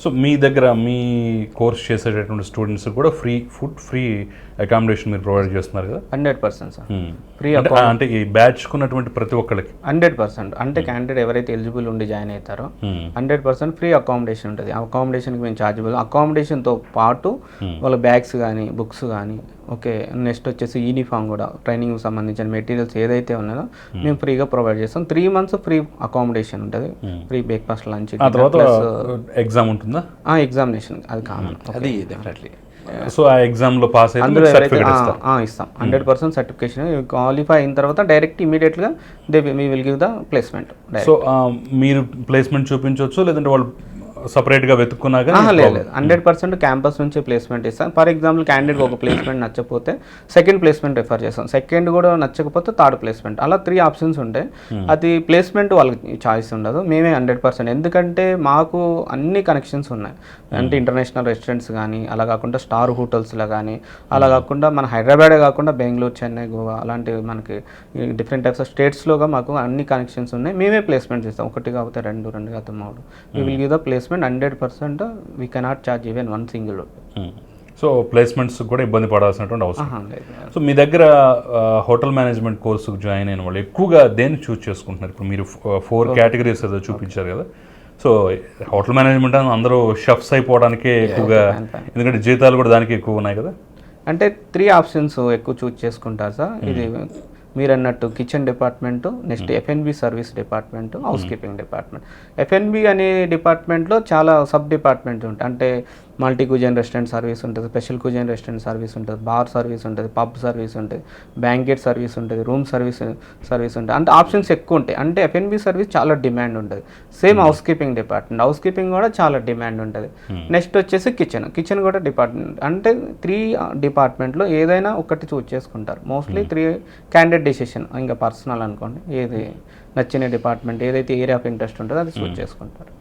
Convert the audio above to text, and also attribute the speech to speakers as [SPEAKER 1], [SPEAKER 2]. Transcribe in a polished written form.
[SPEAKER 1] So మీ దగ్గర మీ course చేసేటటువంటి students కూడా ఫ్రీ ఫుడ్, ఫ్రీ అకామిడేషన్ మీరు ప్రొవైడ్ చేస్తున్నారు కదా?
[SPEAKER 2] 100% సార్. ఫ్రీ
[SPEAKER 1] అంటే ఈ బ్యాచ్ కున్నటువంటి ప్రతి ఒక్కరికి
[SPEAKER 2] 100%. అంటే క్యాండిడేట్ ఎవరైతే ఎలిజిబుల్ ఉండి జాయిన్ అవుతారో 100% ఫ్రీ అకామిడేషన్ ఉంటుంది. అకామిడేషన్కి మేము ఛార్జబుల్. అకామిడేషన్తో పాటు వాళ్ళ బ్యాగ్స్ కానీ బుక్స్ కానీ, ఓకే, నెక్స్ట్ వచ్చేసి యూనిఫామ్ కూడా, ట్రైనింగ్కి సంబంధించిన మెటీరియల్స్ ఏదైతే ఉన్నాయో మేము ఫ్రీగా ప్రొవైడ్ చేస్తాం. 3 months ఫ్రీ అకామిడేషన్ ఉంటుంది, ఫ్రీ బ్రేక్ఫాస్ట్, లంచ్.
[SPEAKER 1] ఎగ్జామ్ ఉంటుందా?
[SPEAKER 2] ఎగ్జామినేషన్ అది కామన్,
[SPEAKER 3] అది డెఫినెట్లీ.
[SPEAKER 1] సో ఆ ఎగ్జామ్లో పాస్ అయితే
[SPEAKER 2] ఇస్తాం 100% సర్టిఫికేషన్. క్వాలిఫై అయిన తర్వాత డైరెక్ట్ ఇమీడియట్గా we will give the placement.
[SPEAKER 1] So మీరు ప్లేస్మెంట్ చూపించవచ్చు, లేదంటే వాళ్ళు సపరేట్గా వెతుక్కున్నాక?
[SPEAKER 2] లేదు, 100% క్యాంపస్ నుంచే ప్లేస్మెంట్ ఇస్తాం. ఫర్ ఎగ్జాంపుల్ క్యాండిడేట్ ఒక ప్లేస్మెంట్ నచ్చకపోతే సెకండ్ ప్లేస్మెంట్ రిఫర్ చేస్తాం, సెకండ్ కూడా నచ్చకపోతే థర్డ్ ప్లేస్మెంట్, అలా 3 ఆప్షన్స్ ఉంటాయి. అది ప్లేస్మెంట్ వాళ్ళకి చాయిస్ ఉండదు, మేమే 100%. ఎందుకంటే మాకు అన్ని కనెక్షన్స్ ఉన్నాయి. అంటే ఇంటర్నేషనల్ రెస్టారెంట్స్ కానీ, అలా కాకుండా స్టార్ హోటల్స్లో కానీ, అలా కాకుండా మన హైదరాబాదే కాకుండా బెంగళూరు, చెన్నై, గోవా అలాంటివి మనకి డిఫరెంట్ టైప్స్ ఆఫ్ స్టేట్స్లోగా మాకు అన్ని కనెక్షన్స్ ఉన్నాయి. మేమే ప్లేస్మెంట్ ఇస్తాం, 1 కాకపోతే 2, 2 కాకపోతే 3. We will give the placement 100%. We cannot charge even 1 single rupee.
[SPEAKER 1] So placements కూడా ఇబ్బంది పడాల్సినటువంటి అవసరం లేదు. సో మీ దగ్గర హోటల్ మేనేజ్మెంట్ కోర్సుకు జాయిన్ అయిన వాళ్ళు ఎక్కువగా దేన్ని చూస్ చేసుకుంటున్నారు? ఇప్పుడు మీరు 4 కేటగిరీస్ ఏదో చూపించారు కదా. సో హోటల్ మేనేజ్మెంట్ అని అందరూ షెఫ్స్ అయిపోవడానికే ఎక్కువగా, ఎందుకంటే జీతాలు కూడా దానికి ఎక్కువ ఉన్నాయి కదా.
[SPEAKER 2] అంటే 3 ఆప్షన్స్ ఎక్కువ చూస్ చేసుకుంటారు సార్. ఇది మీరు అన్నట్టు kitchen department, next F&B service department, house keeping department. F&B అనే డిపార్ట్మెంట్లో చాలా సబ్ డిపార్ట్మెంట్స్ ఉంటాయి. అంటే మల్టీ కుజైన్ రెస్టారెంట్ సర్వీస్ ఉంటుంది, స్పెషల్ కుజైన్ రెస్టారెంట్ సర్వీస్ ఉంటుంది, బార్ సర్వీస్ ఉంటుంది, పబ్ సర్వీస్ ఉంటుంది, బ్యాంకెట్ సర్వీస్ ఉంటుంది, రూమ్ సర్వీస్ ఉంటుంది. అంటే ఆప్షన్స్ ఎక్కువ ఉంటాయి. అంటే F&B సర్వీస్ చాలా డిమాండ్ ఉంటుంది. Same house keeping department, house keeping కూడా చాలా డిమాండ్ ఉంటుంది. నెక్స్ట్ వచ్చేసి కిచెన్ కూడా డిపార్ట్మెంట్. అంటే 3 డిపార్ట్మెంట్లో ఏదైనా ఒకటి చూస్ చేసుకుంటారు. మోస్ట్లీ 3 క్యాండిడేట్ డెసిషన్, ఇంకా పర్సనల్ అనుకోండి, ఏది నచ్చిన డిపార్ట్మెంట్ ఏదైతే ఏరియా ఆఫ్ ఇంట్రెస్ట్ ఉంటుందో అది చూస్ చేసుకుంటారు.